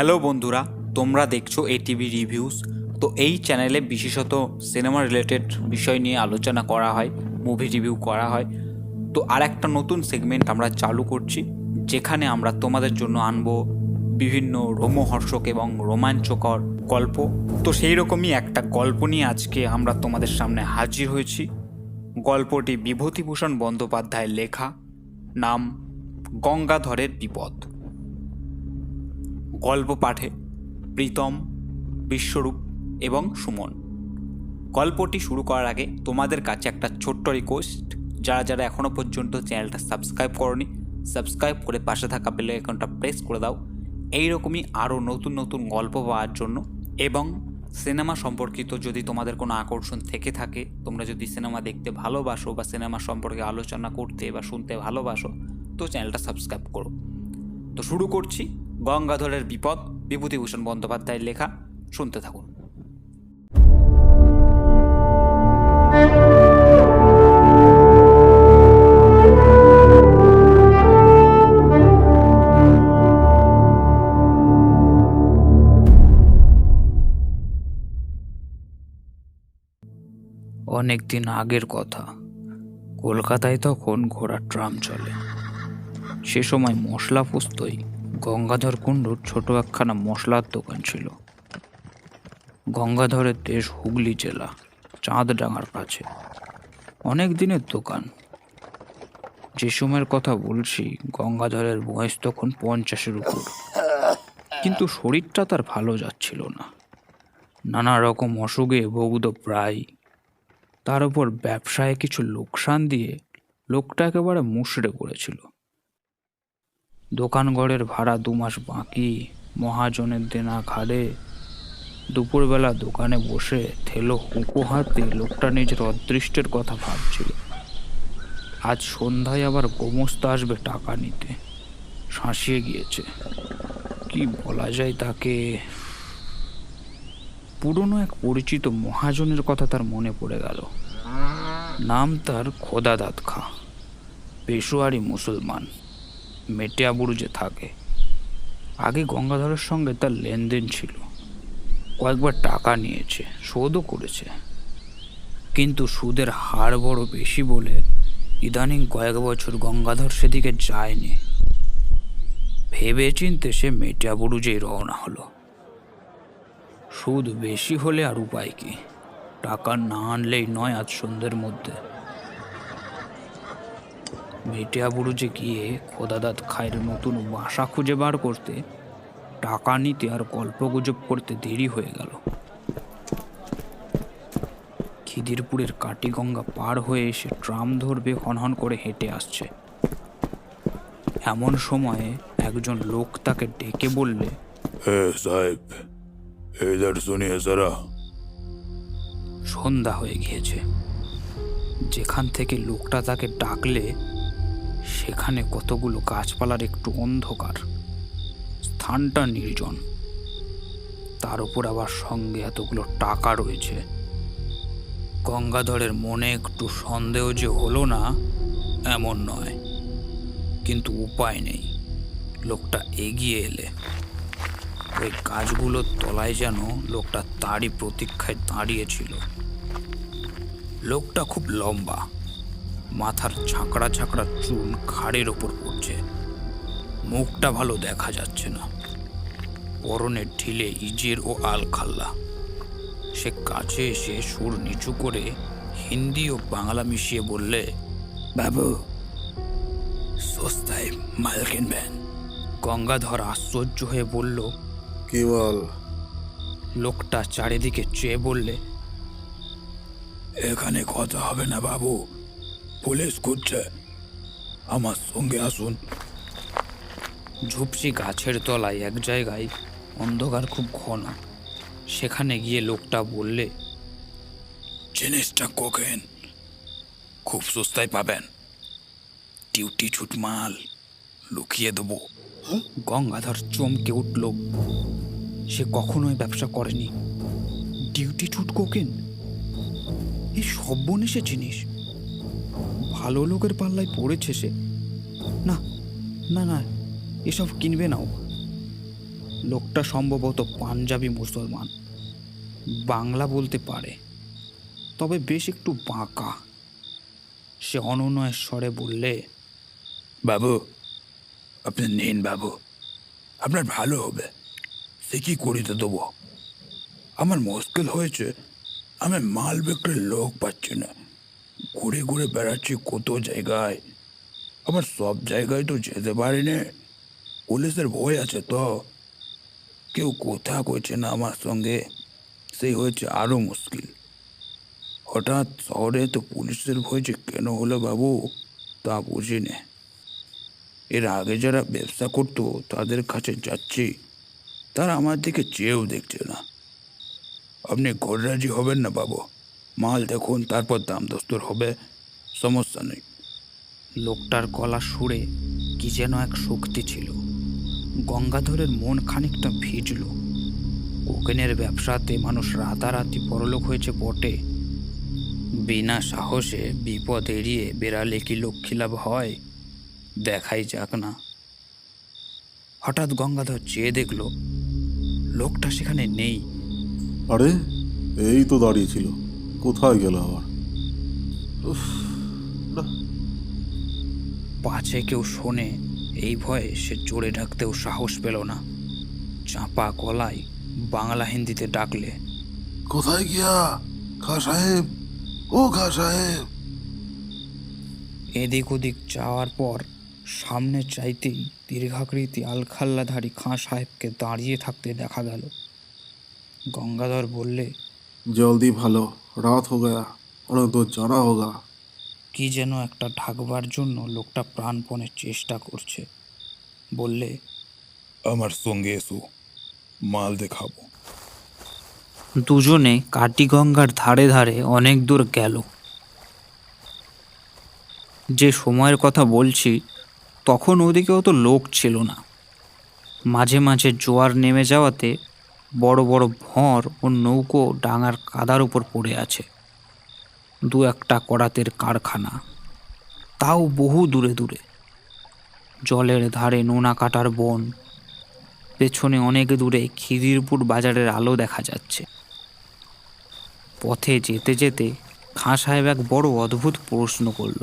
Hello বন্ধুরা, তোমরা দেখছো এটিভি রিভিউস। তো এই চ্যানেলে বিশেষত সিনেমা রিলেটেড বিষয় নিয়ে আলোচনা করা হয়, মুভি রিভিউ করা হয়। তো আর একটা নতুন সেগমেন্ট আমরা চালু করছি, যেখানে আমরা তোমাদের জন্য আনবো বিভিন্ন রোমহর্ষক এবং রোমাঞ্চকর গল্প। তো সেই রকমই একটা গল্প নিয়ে আজকে আমরা তোমাদের সামনে হাজির হয়েছি। গল্পটি বিভূতিভূষণ বন্দ্যোপাধ্যায়ের লেখা, নাম গঙ্গাধরের বিপদ। গল্প পাঠে প্রীতম, বিশ্বরূপ এবং সুমন। গল্পটি শুরু করার আগে তোমাদের কাছে একটা ছোট্ট রিকোয়েস্ট, যারা যারা এখনও পর্যন্ত চ্যানেলটা সাবস্ক্রাইব করনি, সাবস্ক্রাইব করে পাশে থাকা বেল আইকনটা প্রেস করে দাও এইরকমই আরও নতুন নতুন গল্প পাওয়ার জন্য। এবং সিনেমা সম্পর্কিত যদি তোমাদের কোনো আকর্ষণ থেকে থাকে, তোমরা যদি সিনেমা দেখতে ভালোবাসো বা সিনেমা সম্পর্কে আলোচনা করতে বা শুনতে ভালোবাসো, তো চ্যানেলটা সাবস্ক্রাইব করো। তো শুরু করছি গঙ্গাধরের বিপদ, বিভূতিভূষণ বন্দ্যোপাধ্যায়ের লেখা। শুনতে থাকুন। অনেকদিন আগের কথা। কলকাতায় তখন ঘোড়ার ট্রাম চলে। সে সময় মশলা পুস্তই গঙ্গাধর কুণ্ডুর ছোট একখানা মশলার দোকান ছিল। গঙ্গাধরের দেশ হুগলি জেলা, চাঁদডাঙ্গার কাছে। অনেক দিনের দোকান। যে সময়ের কথা বলছি, গঙ্গাধরের বয়স তখন 50-এর উপর। কিন্তু শরীরটা তার ভালো যাচ্ছিল না। নানা রকম অসুখে ভুগত প্রায়। তার উপর ব্যবসায় কিছু লোকসান দিয়ে লোকটা একেবারে মুষড়ে পড়েছিল। দোকানঘরের ভাড়া 2 মাস বাকি, মহাজনের দেনা ঘাড়ে। দুপুরবেলা দোকানে বসে থেলো হুঁকো হাতে লোকটা নিজের অদৃষ্টের কথা ভাবছিল। আজ সন্ধ্যায় আবার গোমস্তা আসবে টাকা নিতে। শাঁসিয়ে গিয়েছে। কি বলা যায় তাকে? পুরনো এক পরিচিত মহাজনের কথা তার মনে পড়ে গেল। নাম তার খোদাদাদ খা, পেশোয়ারি মুসলমান, মেটিয়াবুরুজে থাকে। আগে গঙ্গাধরের সঙ্গে তার লেনদেন ছিল। কয়েকবার টাকা নিয়েছে, শোধও করেছে। কিন্তু সুদের হার বড় বেশি বলে ইদানিং কয়েক বছর গঙ্গাধর সেদিকে যায়নি। ভেবে চিনতে সে মেটিয়াবুরুজেই রওনা হলো। সুদ বেশি হলে আর উপায় কি? টাকা না আনলেই নয় আজ সন্ধ্যের মধ্যে। মেটিয়াবুরুজে গিয়ে খোদাদাদ খায়ের নতুন বাসা খুঁজে বার করতে, টাকা নিতে আর গল্পগুজব করতে দেরি হয়ে গেল। খিদিরপুরের কাটিগঙ্গা পার হয়ে এসে ট্রাম ধরবে হনহন করে হেঁটে আসছে। এমন সময়ে একজন লোক তাকে ডেকে বললে, সাহেব, इधर सुनिए जरा। সন্ধ্যা হয়ে গিয়েছে। যেখান থেকে লোকটা তাকে ডাকলে সেখানে কতগুলো গাছপালার একটু অন্ধকার। স্থানটা নির্জন। তার উপর আবার সঙ্গে এতগুলো টাকা রয়েছে। গঙ্গাধরের মনে একটু সন্দেহ যে হলো না এমন নয়, কিন্তু উপায় নেই। লোকটা এগিয়ে এলে ওই গাছগুলোর তলায় যেন লোকটা তারই প্রতীক্ষায় দাঁড়িয়েছিল। লোকটা খুব লম্বা, মাথার ঝাঁকড়া ঝাঁকড়া চুল ঘাড়ের ওপর পড়ছে। মুখটা ভালো দেখা যাচ্ছে না। পরনের ঢিলে ইজের ও আলখাল্লা। সে কাছে এসে সুর নিচু করে হিন্দি ও বাংলা মিশিয়ে বললে, বাবু, সস্তায় মাল কিনবেন? গঙ্গাধর আশ্চর্য হয়ে বলল, কি মাল? লোকটা চারিদিকে চেয়ে বললে, এখানে কথা হবে না বাবু, পুলিশ খুঁজছে, আমার সঙ্গে আসুন। ঝুপসি গাছের তলায় এক জায়গায় অন্ধকার খুব ঘন। সেখানে গিয়ে লোকটা বললে, জিনিসটা কোকেন, খুব সস্তায় পাবেন, ডিউটি ছুট মাল, লুকিয়ে দেবো। গঙ্গাধর চমকে উঠল। সে কখনোই ব্যবসা করেনি। ডিউটি ছুট কোকেন? এই সর্বনেশে জিনিস। ভালো লোকের পাল্লায় পড়েছে সে। না না না, এসব কিনবে নাও। লোকটা সম্ভবত পাঞ্জাবি মুসলমান, বাংলা বলতে পারে, তবে বেশ একটু বাঁকা। সে অনুনয়ের স্বরে বললে, বাবু, আপনি নিন বাবু, আপনার ভালো হবে। সে কি করিতে দেবো? আমার মুশকিল হয়েছে, আমি মাল বিক্রির লোক পাচ্ছি না। ঘুরে ঘুরে বেড়াচ্ছি কত জায়গায়, আমার সব জায়গায় তো যেতে পারিনি। পুলিশের ভয় আছে তো, কেউ কথা কইছে না আমার সঙ্গে, সেই হয়েছে আরও মুশকিল। হঠাৎ শহরে তো পুলিশের ভয় যে কেন হলো বাবু, তা বুঝি না। এর আগে যারা ব্যবসা করতো তাদের কাছে যাচ্ছি, তারা আমার দিকে চেয়েও দেখছে না। আপনি ঘররাজি হবেন না বাবু, মাল দেখুন, তারপর দাম দস্তর হবে, সমস্যা নেই। লোকটার গলা সুরে কি যেন এক শক্তি ছিল। গঙ্গাধরের মন খানিকটা ভিজল। কোকেনের ব্যবসাতে মানুষ রাতারাতি বড়লোক হয়েছে বটে, বিনা সাহসে বিপদ এড়িয়ে বেড়ালে কি লক্ষ্মী লাভ হয়? দেখাই যাক না। হঠাৎ গঙ্গাধর চেয়ে দেখল লোকটা সেখানে নেই। আরে, এই তো দাঁড়িয়ে ছিল, কোথায় গেল আবার? উফ, না। পাছে কেউ শোনে এই ভয়ে সে জোরে ডাকতেও সাহস পেল না। চাপা গলায় বাংলা হিন্দিতে ডাকলে, কোথায় গিয়া খা সাহেব, ও খা সাহেব। এদিক ওদিক যাওয়ার পর সামনে চাইতেই দীর্ঘাকৃতি আলখাল্লাধারী খাঁ সাহেবকে দাঁড়িয়ে থাকতে দেখা গেল। গঙ্গাধর বললে, জলদি ভালো, রাত হো গয়া, অনেক দূর জানা হোগা। কি যেন একটা ঢাকবার জন্য লোকটা প্রাণপণে চেষ্টা করছে। বললে, আমার সঙ্গে এসো, মাল দেখাবো। দুজনে কাটিগঙ্গার ধারে ধারে অনেক দূর গেল। যে সময়ের কথা বলছি তখন ওদিকে অত লোক ছিল না। মাঝে মাঝে জোয়ার নেমে যাওয়াতে বড় বড় ভঁড় ও নৌকো ডাঙার কাদার উপর পড়ে আছে। দু একটা করাতের কারখানা, তাও বহু দূরে দূরে। জলের ধারে নোনা কাটার বন, পেছনে অনেক দূরে খিদিরপুর বাজারের আলো দেখা যাচ্ছে। পথে যেতে যেতে খাঁ সাহেব এক বড় অদ্ভুত প্রশ্ন করল।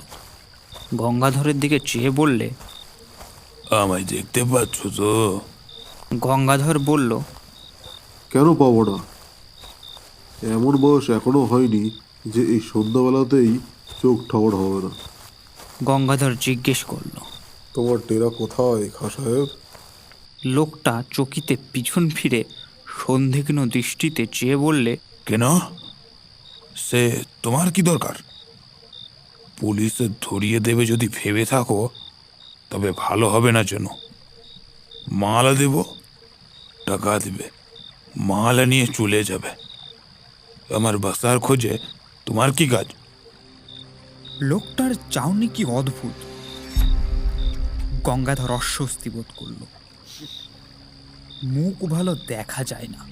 গঙ্গাধরের দিকে চেয়ে বললে, আমায় দেখতে পাচ্ছ তো? গঙ্গাধর বলল, কেন পাবো না? এমন বয়স এখনো হয়নি যে এই সন্ধ্যাবেলাতেই চোখ ঠাওয়ার হবে না। গঙ্গাধর জিজ্ঞেস করল। তোমার ডেরা কোথায় খা সাহেব? লোকটা চকিতে পিছন ফিরে সন্দিগ্ধ দৃষ্টিতে চেয়ে বললে, কেন? সে তোমার কি দরকার? পুলিশে ধরিয়ে দেবে যদি ভেবে থাকো, তবে ভালো হবে না যেন। মাল দেব, টাকা দেবে, মাল নিয়ে চলে যাবে। আমার বাসার খোঁজে তোমার কি কাজ? লোকটার চাউনি কি অদ্ভুত। গঙ্গাধর অস্বস্তি বোধ করল। মুখ ভালো দেখা যায় না,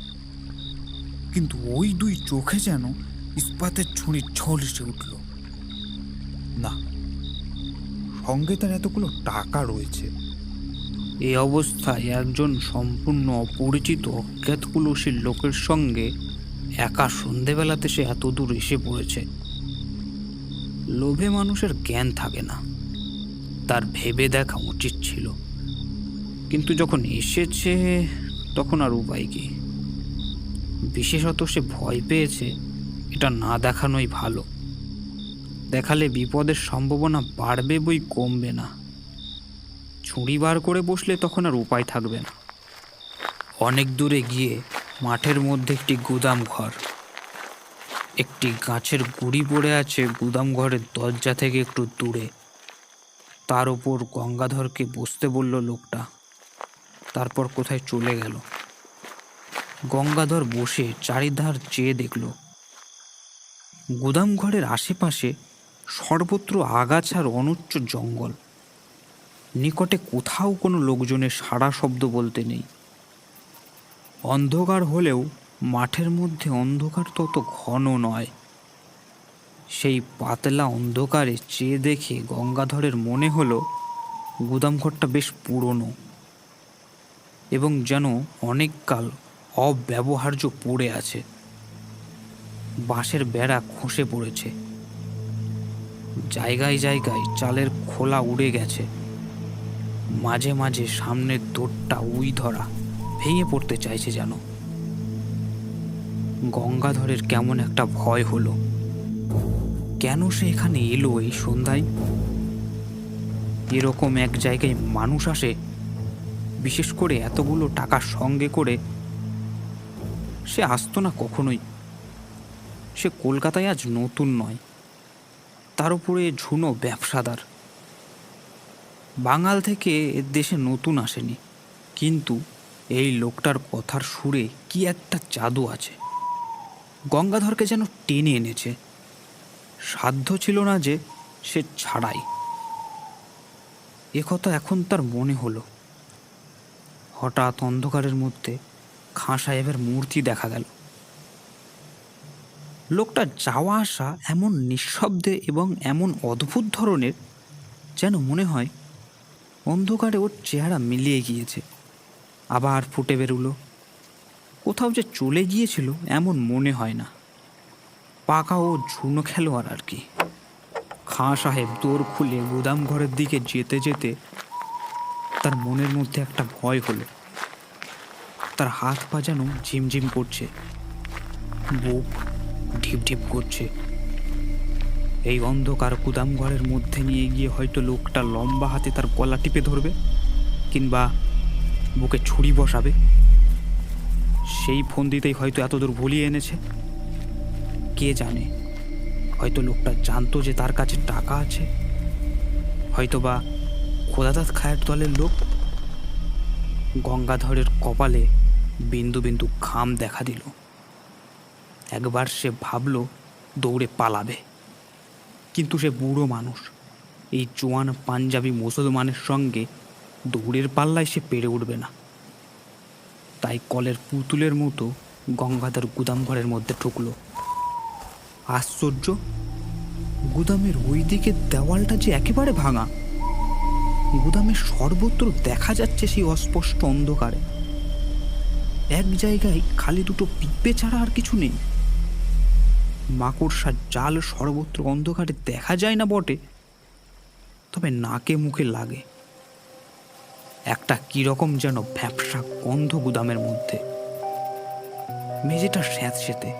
কিন্তু ওই দুই চোখে যেন ইস্পাতের ছুরি ঝলসে উঠল। না, সঙ্গে তার এতগুলো টাকা রয়েছে। এই অবস্থায় একজন সম্পূর্ণ অপরিচিত অজ্ঞাত কুলসীর লোকের সঙ্গে একা সন্ধেবেলাতে সে এত দূর এসে পড়েছে। লোভে মানুষের জ্ঞান থাকে না, তার ভেবে দেখা উচিত ছিল, কিন্তু যখন এসেছে তখন আর উপায় কি? বিশেষত সে ভয় পেয়েছে, এটা না দেখানোই ভালো। দেখালে বিপদের সম্ভাবনা বাড়বে বই কমবে না। ছুরি বার করে বসলে তখন আর উপায় থাকবে না। অনেক দূরে গিয়ে মাঠের মধ্যে একটি গুদাম ঘর, একটি গাছের গুড়ি পড়ে আছে গুদাম ঘরের দরজা থেকে একটু দূরে। তার ওপর গঙ্গাধরকে বসতে বলল লোকটা, তারপর কোথায় চলে গেল। গঙ্গাধর বসে চারিধার চেয়ে দেখল গুদাম ঘরের আশেপাশে সর্বত্র আগাছার অনুচ্চ জঙ্গল। নিকটে কোথাও কোনো লোকজনের সাড়া শব্দ বলতে নেই। অন্ধকার হলেও মাঠের মধ্যে অন্ধকার তত ঘন নয়। সেই পাতলা অন্ধকারে চেয়ে দেখে গঙ্গাধরের মনে হলো গুদামঘরটা বেশ পুরনো এবং যেন অনেককাল অব্যবহার্য পড়ে আছে। বাঁশের বেড়া খসে পড়েছে, জায়গায় জায়গায় চালের খোলা উড়ে গেছে, মাঝে মাঝে সামনের দোরটা উই ধরা ভেঙে পড়তে চাইছে যেন। গঙ্গাধরের কেমন একটা ভয় হলো। কেন সে এখানে এলো এই সন্ধ্যায়? এরকম এক জায়গায় মানুষ আসে, বিশেষ করে এতগুলো টাকা সঙ্গে করে? সে আসতো না কখনোই। সে কলকাতায় আজ নতুন নয়, তার উপরে ঝুনো ব্যবসাদার। বাঙাল থেকে এর দেশে নতুন আসেনি, কিন্তু এই লোকটার কথার সুরে কি একটা জাদু আছে। গঙ্গাধরকে যেন টেনে এনেছে। সাধ্য ছিল না যে সে ছাড়াই। একথা এখন তার মনে হলো। হঠাৎ অন্ধকারের মধ্যে খাঁ সাহেবের মূর্তি দেখা গেল। লোকটা যাওয়া আসা এমন নিঃশব্দে এবং এমন অদ্ভুত ধরনের, যেন মনে হয় অন্ধকারে ওর চেহারা মিলিয়ে গিয়েছে, আবার ফুটে বেরুলো। কোথাও যে চলে গিয়েছিল এমন মনে হয় না। পাকা ও ঝুনো খেলোয়াড় আর কি। খাঁ সাহেব দোর খুলে গুদাম ঘরের দিকে যেতে যেতে তার মনের মধ্যে একটা ভয় হলো। তার হাত পা যেন ঝিমঝিম করছে, বুক ঢিপ ঢিপ করছে। এই অন্ধকার গুদাম ঘরের মধ্যে নিয়ে গিয়ে হয়তো লোকটা লম্বা হাতে তার গলা টিপে ধরবে, কিংবা বুকে ছুরি বসাবে। সেই ফোন দিতেই হয়তো এতদূর ভুলিয়ে এনেছে। কে জানে, হয়তো লোকটা জানতো যে তার কাছে টাকা আছে, হয়তো বা খোদাদাত খায়ের দলের লোক। গঙ্গাধরের কপালে বিন্দু বিন্দু ঘাম দেখা দিল। একবার সে ভাবল দৌড়ে পালাবে, কিন্তু সে বুড়ো মানুষ। এই জোয়ান পাঞ্জাবি মুসলমানের সঙ্গে দৌড়ের পাল্লায় সে পেরে উঠবে না। তাই কলের পুতুলের মতো গঙ্গাধর গুদাম ঘরের মধ্যে ঢুকল। আশ্চর্য, গুদামের ওই দিকের দেওয়ালটা যে একেবারে ভাঙা। গুদামের সর্বত্র দেখা যাচ্ছে সেই অস্পষ্ট অন্ধকারে। এক জায়গায় খালি দুটো পিঁপে ছাড়া আর কিছু নেই। মাকড়সার জাল সর্বত্র অন্ধকারে দেখা যায় না বটে, তবে নাকে মুখে লাগে। একটা কিরকম যেন ভ্যাপসা গন্ধ গুদামের মধ্যে। মেঝেটা স্যাঁতসেঁতে।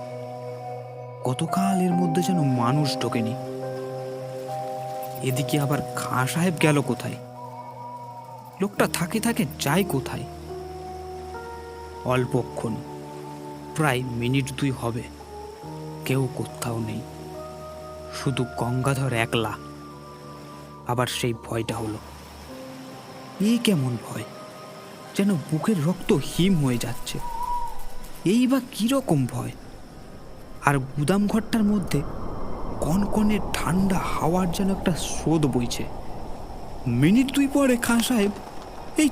গতকাল এর মধ্যে যেন মানুষ ঢোকেনি। এদিকে আবার খাঁ সাহেব গেল কোথায়? লোকটা থাকে থাকে যায় কোথায়? অল্পক্ষণ, প্রায় মিনিট 2 হবে, কেউ কোথাও নেই, শুধু গঙ্গাধর একলা। আবার সেই ভয়টা হলো। এই কেমন ভয়, যেন বুকের রক্ত হিম হয়ে যাচ্ছে। এই বা কিরকম ভয়! আর গুদাম ঘরটার মধ্যে কনকনে ঠান্ডা হাওয়ার যেন একটা স্রোত বইছে। মিনিট 2 পরে খাঁ সাহেব এই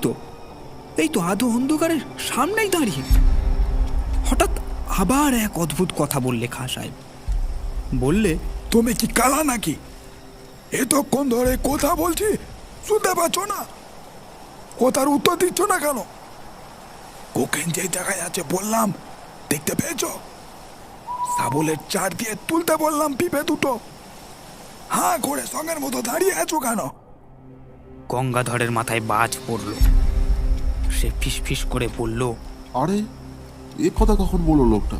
তো আধো অন্ধকারের সামনেই দাঁড়িয়ে। হঠাৎ আবার এক অদ্ভুত কথা বললে খাঁ সাহেব। বললে, তুমি কি কালা নাকি? এতক্ষণ ধরে কথা বলছি, শুনতে পাচ্ছ না? কথার উত্তর দিচ্ছ না কেন? কোকেন যে জায়গায় আছে বললাম, দেখতে পেয়েছ? সাবলের চার দিয়ে তুলতে বললাম পিপে দুটো। হাঁ করে সঙ্গের মতো দাঁড়িয়ে আছো কেন? গঙ্গাধরের মাথায় বাজ পড়ল। সে ফিসফিস করে বলল, আরে এ কথা কখন বললো লোকটা?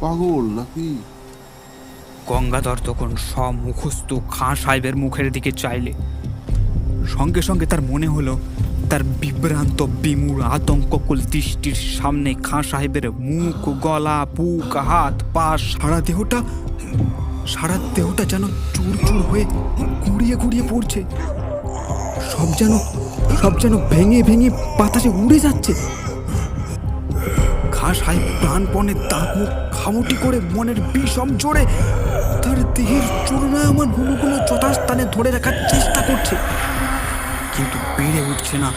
পাগল নাকি? গঙ্গাধর তখন সব মুখস্থ খাঁ সাহেবের মুখের দিকে চাইলে। সঙ্গে সঙ্গে তার মনে হলো তার বিভ্রান্ত বিমূঢ় আতঙ্ককুল দৃষ্টির সামনে খাঁ সাহেবের মুখ, গলা, বুক, হাত, পা, সারা দেহটা যেন চুর চুর হয়ে গুড়িয়ে গুড়িয়ে পড়ছে। সব যেন ভেঙে ভেঙে বাতাসে উড়ে যাচ্ছে। খাঁ সাহেব প্রাণপণে দাঁত মুখ খামুটি করে মনের বিষম জোরে তার দেহের চূর্ণায়মান ভূমিগুলো যথাস্থানে ধরে রাখার চেষ্টা করছে, কিন্তু বেড়ে উঠছে না।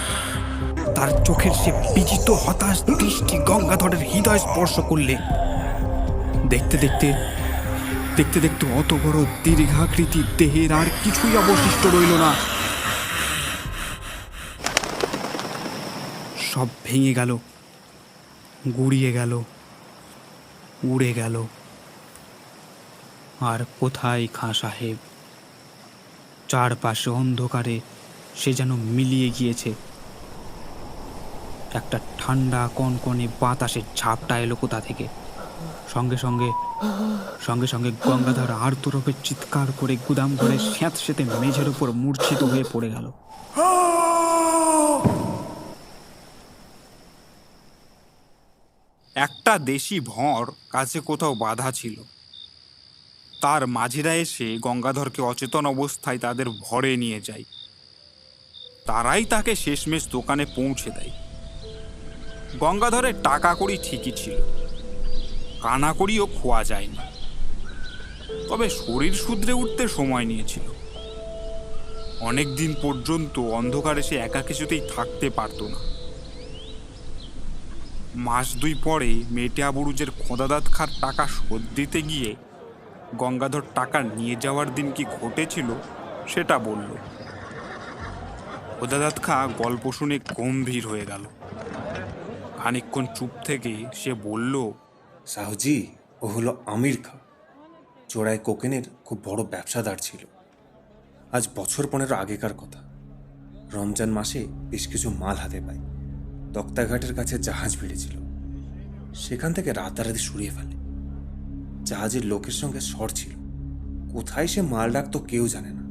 তার চোখের সে বিজিত হতাশ দৃষ্টি গঙ্গাধরের হৃদয় স্পর্শ করলে। দেখতে দেখতে অত বড় দীর্ঘাকৃতি দেহের আর কিছুই অবশিষ্ট রইল না। সব ভেঙে গেল, গুড়িয়ে গেল, উড়ে গেল। আর কোথায় খাঁ সাহেব? চারপাশে অন্ধকারে সে যেন মিলিয়ে গিয়েছে। একটা ঠান্ডা কনকনে বাতাসের ঝাপটা এলো কোথা থেকে। সঙ্গে সঙ্গে সঙ্গে সঙ্গে গঙ্গাধর আর্তরূপে চিৎকার করে গুদাম ঘরে স্যাঁতসেঁতে মেঝের উপর মূর্ছিত হয়ে পড়ে গেল। একটা দেশি ভঁড় কাছে কোথাও বাধা ছিল। তার মাঝিরা এসে গঙ্গাধরকে অচেতন অবস্থায় তাদের ভরে নিয়ে যায়। তারাই তাকে শেষমেশ দোকানে পৌঁছে দেয়। গঙ্গাধরের টাকা কড়ি ঠিকই ছিল, কানা কড়িও খোয়া যায়নি, তবে শরীর শুধরে উঠতে সময় নিয়েছিল। অনেক দিন পর্যন্ত অন্ধকারে সে একা কিছুতেই থাকতে পারত না। মাস দুই পরে মেটিয়া বুরুজের খোদাদাত খার টাকা শোধ দিতে গিয়ে গঙ্গাধর টাকা নিয়ে যাওয়ার দিন কি ঘটেছিল সেটা বলল। খোদাদাত খা গল্প শুনে গম্ভীর হয়ে গেল। খানিকক্ষণ চুপ থেকে সে বলল, সাহুজি, ও হলো আমির খা। চোরাই কোকেনের খুব বড় ব্যবসাদার ছিল। আজ বছর 15 আগেকার কথা। রমজান মাসে বেশ কিছু মাল হাতে পায়। তক্তাঘাটের কাছে জাহাজ ভিড়েছিল, সেখান থেকে রাতারাতি সরিয়ে ফেলে। জাহাজের লোকের সঙ্গে শর ছিল, কোথায় সে মাল রাখতো কেউ জানে না।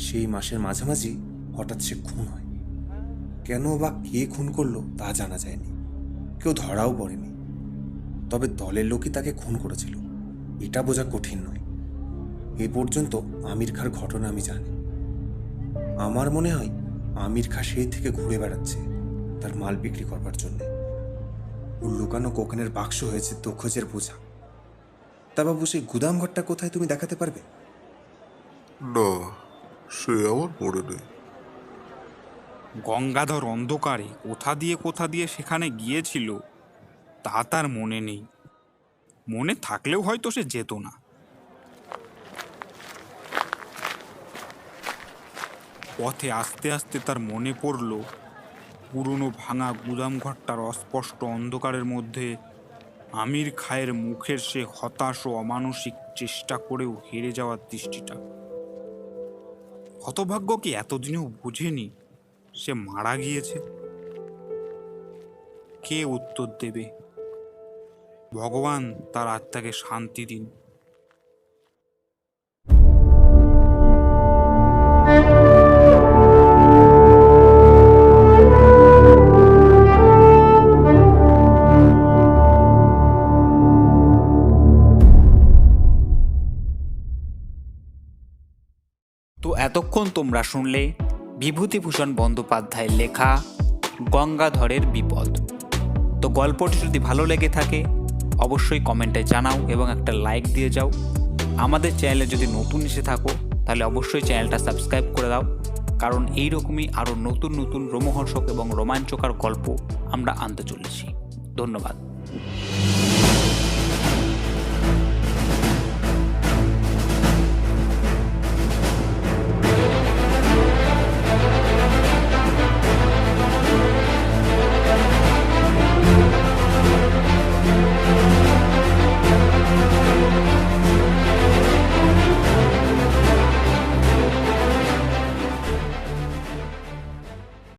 সেই মাসের মাঝামাঝি হঠাৎ সে খুন হয়। কেন বা কে খুন করলো তা জানা যায়নি, কেউ ধরাও পড়েনি। তবে দলের লোকই তাকে খুন করেছিল, এটা বোঝা কঠিন নয়। এ পর্যন্ত আমির খার ঘটনা আমি জানি। আমার মনে হয় আমির খা সেই থেকে ঘুরে বেড়াচ্ছে তার মাল বিক্রি করবার জন্যে। ওর লুকানো কোকেনের বাক্স হয়েছে দক্ষজের বোঝা। তা বাবু, সেই গুদাম ঘরটা কোথায় তুমি দেখাতে পারবে? না, সে আমার মনে নেই। গঙ্গাধর অন্ধকারে কোথা দিয়ে সেখানে গিয়েছিল তা তার মনে নেই। মনে থাকলেও হয়তো সে যেত না। পথে আস্তে আস্তে তার মনে পড়ল পুরনো ভাঙা গুদাম ঘরটার অস্পষ্ট অন্ধকারের মধ্যে আমির খায়ের মুখের সে হতাশ ও অমানসিক চেষ্টা করেও হেরে যাওয়ার দৃষ্টিটা। হতভাগ্য কি এতদিনেও বুঝেনি সে মারা গিয়েছে? কে উত্তর দেবে? ভগবান তার আত্মাকে শান্তি দিন। তো এতক্ষণ তোমরা শুনলে বিভূতিভূষণ বন্দ্যোপাধ্যায়ের লেখা গঙ্গাধরের বিপদ। তো গল্পটি যদি ভালো লেগে থাকে অবশ্যই কমেন্টে জানাও এবং একটা লাইক দিয়ে যাও। আমাদের চ্যানেলে যদি নতুন এসে থাকো তাহলে অবশ্যই চ্যানেলটা সাবস্ক্রাইব করে দাও, কারণ এইরকমই আরও নতুন নতুন রোমহর্ষক এবং রোমাঞ্চকর গল্প আমরা আনতে চলেছি। ধন্যবাদ।